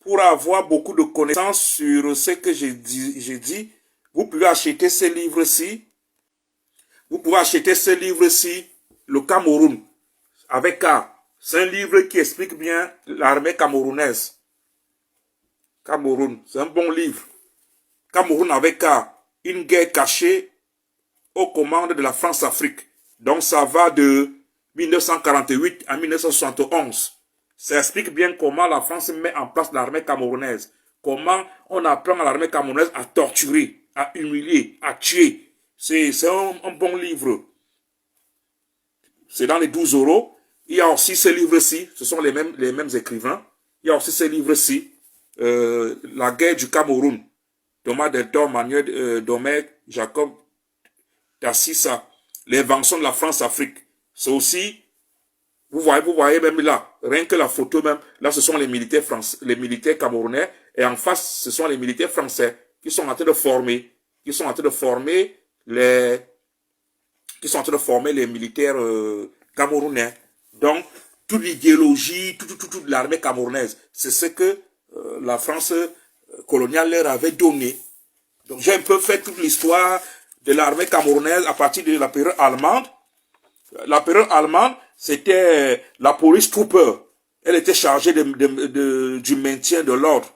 pour avoir beaucoup de connaissances sur ce que j'ai dit, vous pouvez acheter ce livre-ci. Vous pouvez acheter ce livre-ci, Le Cameroun, avec K. C'est un livre qui explique bien l'armée camerounaise. Cameroun, c'est un bon livre. Cameroun avec K. Une guerre cachée aux commandes de la France-Afrique. Donc ça va de 1948 à 1971. Ça explique bien comment la France met en place l'armée camerounaise. Comment on apprend à l'armée camerounaise à torturer, à humilier, à tuer. C'est un bon livre. C'est dans les 12 euros. Il y a aussi ce livre-ci. Ce sont les mêmes écrivains. Il y a aussi ce livre-ci. La guerre du Cameroun. Thomas Deltor, Manuel Domecq, Jacob Tassissa. L'invention de la France-Afrique. C'est aussi, vous voyez même là, rien que la photo même, là ce sont les militaires français, les militaires camerounais, et en face ce sont les militaires français qui sont en train de former, les militaires camerounais. Donc toute l'idéologie, toute l'armée camerounaise, c'est ce que la France coloniale leur avait donné. Donc j'ai un peu fait toute l'histoire de l'armée camerounaise à partir de la période allemande. La période allemande, c'était la police trooper. Elle était chargée du maintien de l'ordre.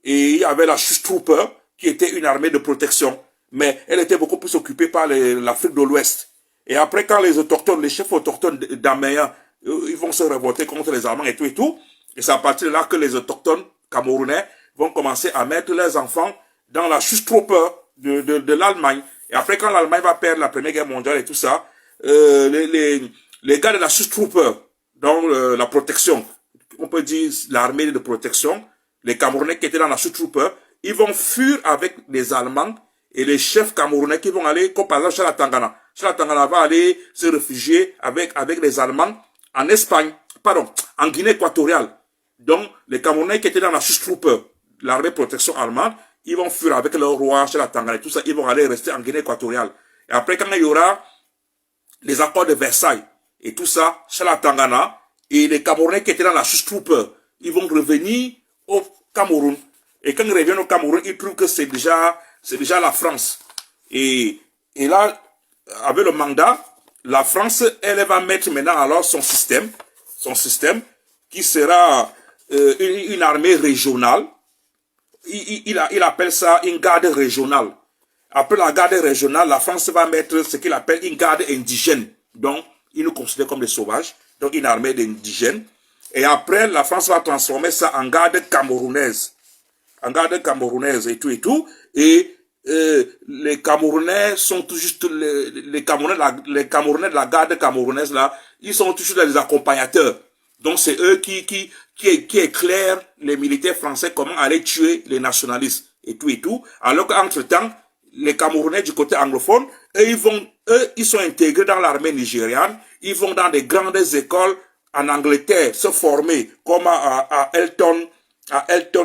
Et il y avait la Schutztruppe, qui était une armée de protection. Mais elle était beaucoup plus occupée par l'Afrique de l'Ouest. Et après, quand les autochtones, les chefs autochtones d'Améen, ils vont se révolter contre les Allemands et tout. Et c'est à partir de là que les autochtones camerounais vont commencer à mettre leurs enfants dans la Schutztruppe de l'Allemagne. Et après, quand l'Allemagne va perdre la Première Guerre mondiale et tout ça, les gars de la Schutztruppe, donc la protection, on peut dire l'armée de protection, les Camerounais qui étaient dans la Schutztruppe, ils vont fuir avec les Allemands et les chefs camerounais qui vont aller, comme par exemple Charles Tangana. Charles Tangana va aller se réfugier avec les Allemands en Espagne, en Guinée équatoriale. Donc, les Camerounais qui étaient dans la Schutztruppe, l'armée de protection allemande, ils vont fuir avec leur roi, Charles Tangana et tout ça, ils vont aller rester en Guinée équatoriale. Et après, quand il y aura les accords de Versailles et tout ça, Charles Tangana et les Camerounais qui étaient dans la Schutztruppe, ils vont revenir au Cameroun. Et quand ils reviennent au Cameroun, ils trouvent que c'est déjà la France. Et là, avec le mandat, la France, elle va mettre maintenant alors son système qui sera une armée régionale. Il appelle ça une garde régionale. Après la garde régionale, la France va mettre ce qu'il appelle une garde indigène. Donc, ils nous considèrent comme des sauvages. Donc, une armée d'indigènes. Et après, la France va transformer ça en garde camerounaise. En garde camerounaise et tout. Et les Camerounais sont tout juste, les Camerounais de la garde camerounaise, là, ils sont toujours des accompagnateurs. Donc, c'est eux qui éclairent les militaires français comment aller tuer les nationalistes et tout. Alors qu'entre-temps, les Camerounais du côté anglophone, ils sont intégrés dans l'armée nigériane, ils vont dans des grandes écoles en Angleterre se former, comme à Elton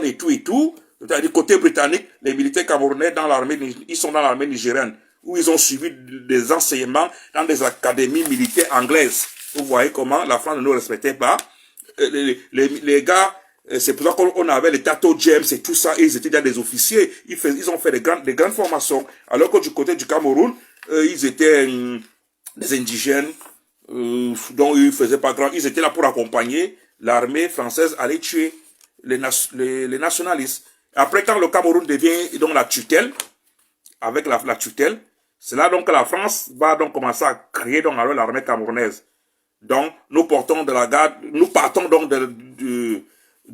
et tout. Du côté britannique, les militaires camerounais ils sont dans l'armée nigérienne, où ils ont suivi des enseignements dans des académies militaires anglaises. Vous voyez comment la France ne nous respectait pas. Les gars, c'est pour ça qu'on avait les Tato James et tout ça, ils étaient déjà des officiers, ils ont fait des grandes formations, alors que du côté du Cameroun, ils étaient des indigènes, dont ils faisaient pas grand, ils étaient là pour accompagner l'armée française à aller tuer les nationalistes. Après, quand le Cameroun devient donc la tutelle, avec la tutelle, c'est là donc que la France va donc commencer à créer donc alors l'armée camerounaise. Donc, nous partons donc de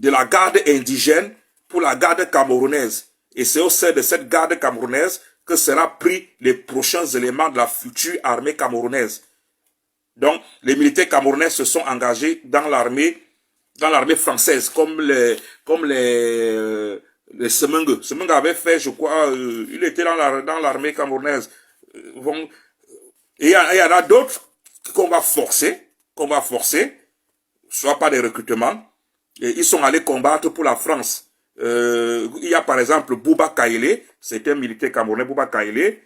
la garde indigène pour la garde camerounaise. Et c'est au sein de cette garde camerounaise que sera pris les prochains éléments de la future armée camerounaise. Donc, les militaires camerounais se sont engagés dans l'armée française, comme les Semengue. Semengue avait fait, je crois, il était dans l'armée camerounaise. Et il y en a d'autres qu'on va forcer, soit par des recrutements, et ils sont allés combattre pour la France. Il y a par exemple Bouba Kaïlé, c'est un militaire camerounais, Bouba Kaïlé,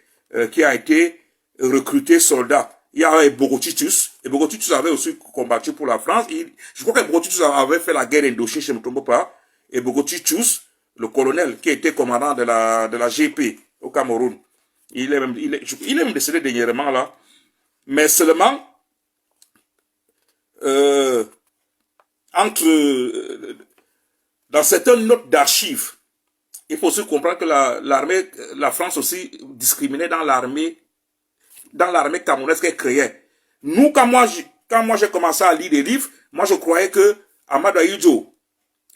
qui a été recruté soldat. Il y a Bogotitus, et Bogotitus avait aussi combattu pour la France. Je crois que Bogotitus avait fait la guerre d'Indochine, je ne me trompe pas. et Bogoti Tchous, le colonel qui était commandant de la GP au Cameroun. Il est même décédé dernièrement là. Mais seulement, dans certaines notes d'archives, il faut aussi comprendre que la France aussi discriminait dans l'armée camerounaise qu'elle créait. Nous, quand moi j'ai commencé à lire des livres, moi je croyais que Amadou Ahidjo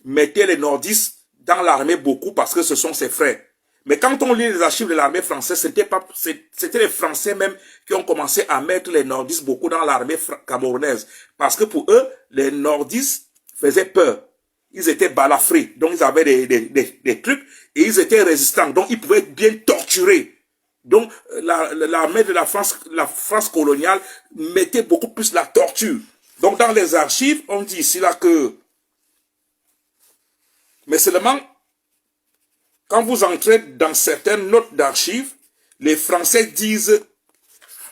mettait les nordistes dans l'armée beaucoup parce que ce sont ses frères. Mais quand on lit les archives de l'armée française, c'était les Français même qui ont commencé à mettre les nordistes beaucoup dans l'armée camerounaise. Parce que pour eux, les nordistes faisaient peur. Ils étaient balafrés, donc ils avaient des trucs, et ils étaient résistants, donc ils pouvaient être bien torturés. Donc l'armée de la France coloniale mettait beaucoup plus la torture. Donc dans les archives, on dit ici là que... Mais seulement, quand vous entrez dans certaines notes d'archives, les Français disent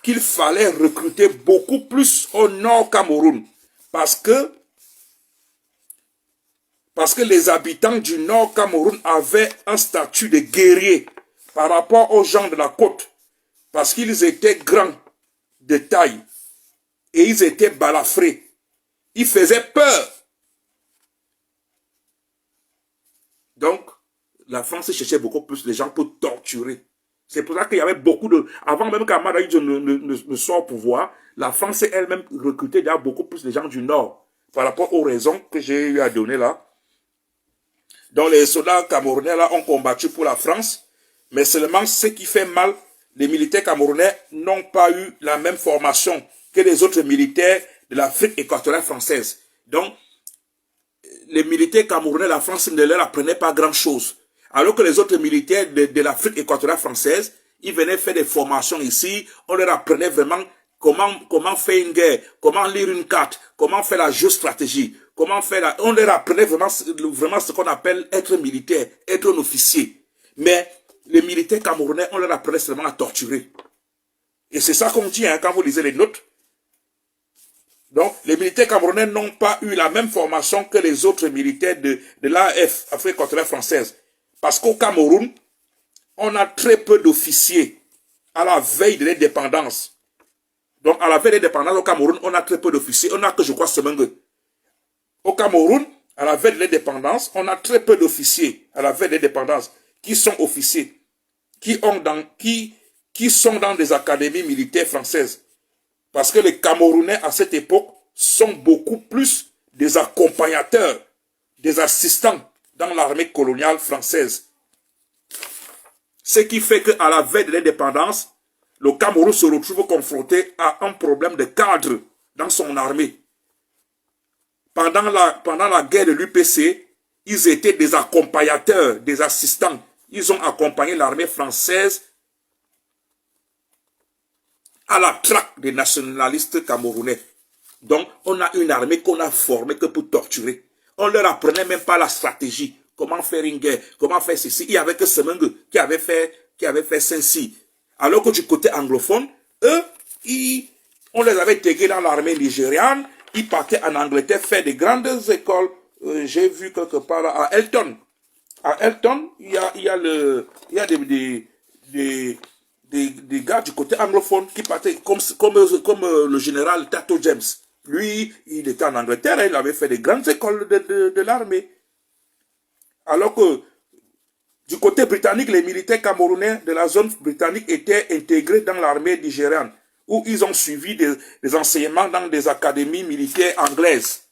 qu'il fallait recruter beaucoup plus au nord Cameroun. Parce que les habitants du nord Cameroun avaient un statut de guerrier par rapport aux gens de la côte. Parce qu'ils étaient grands de taille et ils étaient balafrés. Ils faisaient peur. Donc, la France cherchait beaucoup plus les gens pour torturer. C'est pour ça qu'il y avait beaucoup de... Avant même qu'Amadou Ahidjo ne soit au pouvoir, la France elle-même recrutait déjà beaucoup plus les gens du Nord par rapport aux raisons que j'ai eu à donner là. Donc les soldats camerounais là ont combattu pour la France, mais seulement ce qui fait mal, les militaires camerounais n'ont pas eu la même formation que les autres militaires de l'Afrique équatoriale française. Donc, les militaires camerounais, la France ne leur apprenait pas grand-chose. Alors que les autres militaires de l'Afrique équatoriale française, ils venaient faire des formations ici, on leur apprenait vraiment comment faire une guerre, comment lire une carte, comment faire la géostratégie, on leur apprenait vraiment ce qu'on appelle être militaire, être un officier. Mais les militaires camerounais, on leur apprenait seulement à torturer. Et c'est ça qu'on dit quand vous lisez les notes. Donc, les militaires camerounais n'ont pas eu la même formation que les autres militaires de l'AF, Afrique équatoriale française. Parce qu'au Cameroun, on a très peu d'officiers à la veille de l'indépendance. Donc, à la veille de l'indépendance, au Cameroun, on a très peu d'officiers. On a que, je crois, Semengue. Au Cameroun, à la veille de l'indépendance, on a très peu d'officiers à la veille de l'indépendance qui sont officiers, qui sont dans des académies militaires françaises. Parce que les Camerounais, à cette époque, sont beaucoup plus des accompagnateurs, des assistants dans l'armée coloniale française. Ce qui fait qu'à la veille de l'indépendance, le Cameroun se retrouve confronté à un problème de cadre dans son armée. Pendant la guerre de l'UPC, ils étaient des accompagnateurs, des assistants. Ils ont accompagné l'armée française à la traque des nationalistes camerounais. Donc, on a une armée qu'on a formée que pour torturer. On leur apprenait même pas la stratégie. Comment faire une guerre, comment faire ceci. Il y avait que Semengue qui avait fait ceci. Alors que du côté anglophone, eux, on les avait intégrés dans l'armée nigériane. Ils partaient en Angleterre faire des grandes écoles. J'ai vu quelque part là, à Elton. À Elton, il y a des gars du côté anglophone qui partaient comme le général Tato James. Lui, il était en Angleterre, il avait fait des grandes écoles de l'armée. Alors que du côté britannique, les militaires camerounais de la zone britannique étaient intégrés dans l'armée nigériane, où ils ont suivi des enseignements dans des académies militaires anglaises.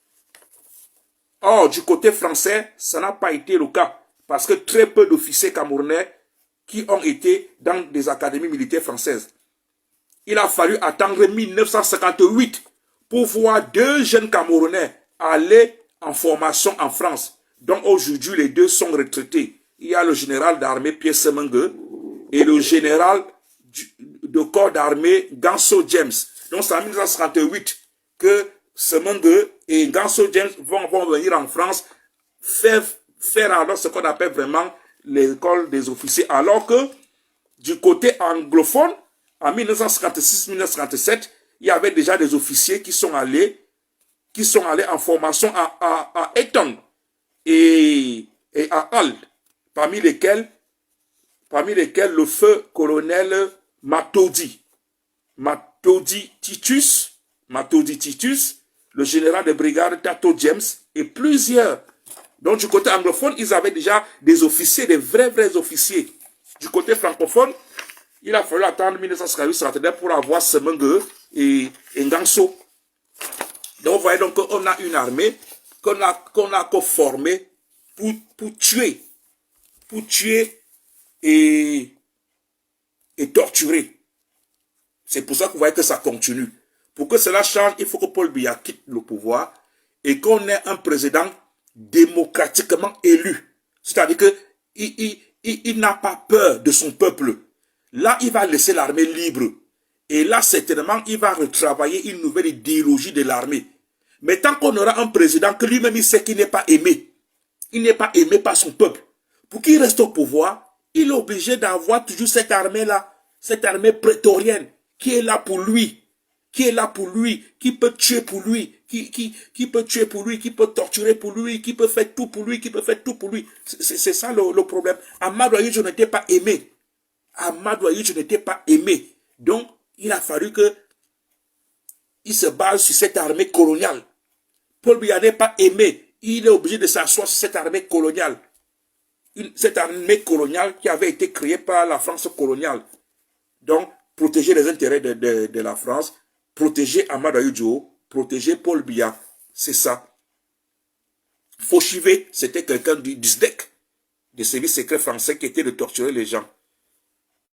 Or, du côté français, ça n'a pas été le cas, parce que très peu d'officiers camerounais qui ont été dans des académies militaires françaises. Il a fallu attendre 1958 pour voir 2 jeunes Camerounais aller en formation en France. Donc aujourd'hui, les 2 sont retraités. Il y a le général d'armée Pierre Semengue et le général de corps d'armée Ganso James. Donc c'est en 1958 que Semengue et Ganso James vont venir en France faire alors ce qu'on appelle vraiment l'école des officiers. Alors que du côté anglophone, en 1956-1957, il y avait déjà des officiers qui sont allés en formation à Eton. Et et à Halle, parmi lesquels le feu colonel Matodi Titus, le général de brigade Tato James et plusieurs. Donc du côté anglophone, ils avaient déjà des officiers, des vrais officiers. Du côté francophone, il a fallu attendre 1958 pour avoir Semenge et Nganso. Donc vous voyez donc qu'on a une armée qu'on a formée pour tuer et torturer. C'est pour ça que vous voyez que ça continue. Pour que cela change, il faut que Paul Biya quitte le pouvoir et qu'on ait un président démocratiquement élu. C'est-à-dire qu'il n'a pas peur de son peuple. Là, il va laisser l'armée libre. Et là, certainement, il va retravailler une nouvelle idéologie de l'armée. Mais tant qu'on aura un président que lui-même, il sait qu'il n'est pas aimé. Il n'est pas aimé par son peuple. Pour qu'il reste au pouvoir, il est obligé d'avoir toujours cette armée-là, cette armée prétorienne, qui est là pour lui, qui peut tuer pour lui, qui peut tuer pour lui, qui peut torturer pour lui, qui peut faire tout pour lui, C'est ça le problème. Amadou Ahidjo n'était pas aimé. Donc, il a fallu que il se base sur cette armée coloniale. Paul Biya n'est pas aimé. Il est obligé de s'asseoir sur cette armée coloniale. Cette armée coloniale qui avait été créée par la France coloniale. Donc, protéger les intérêts de la France, protéger Amadou Ahidjo, protéger Paul Biya. C'est ça. Fauchivé, c'était quelqu'un du SDEC, des services secrets français qui était de torturer les gens.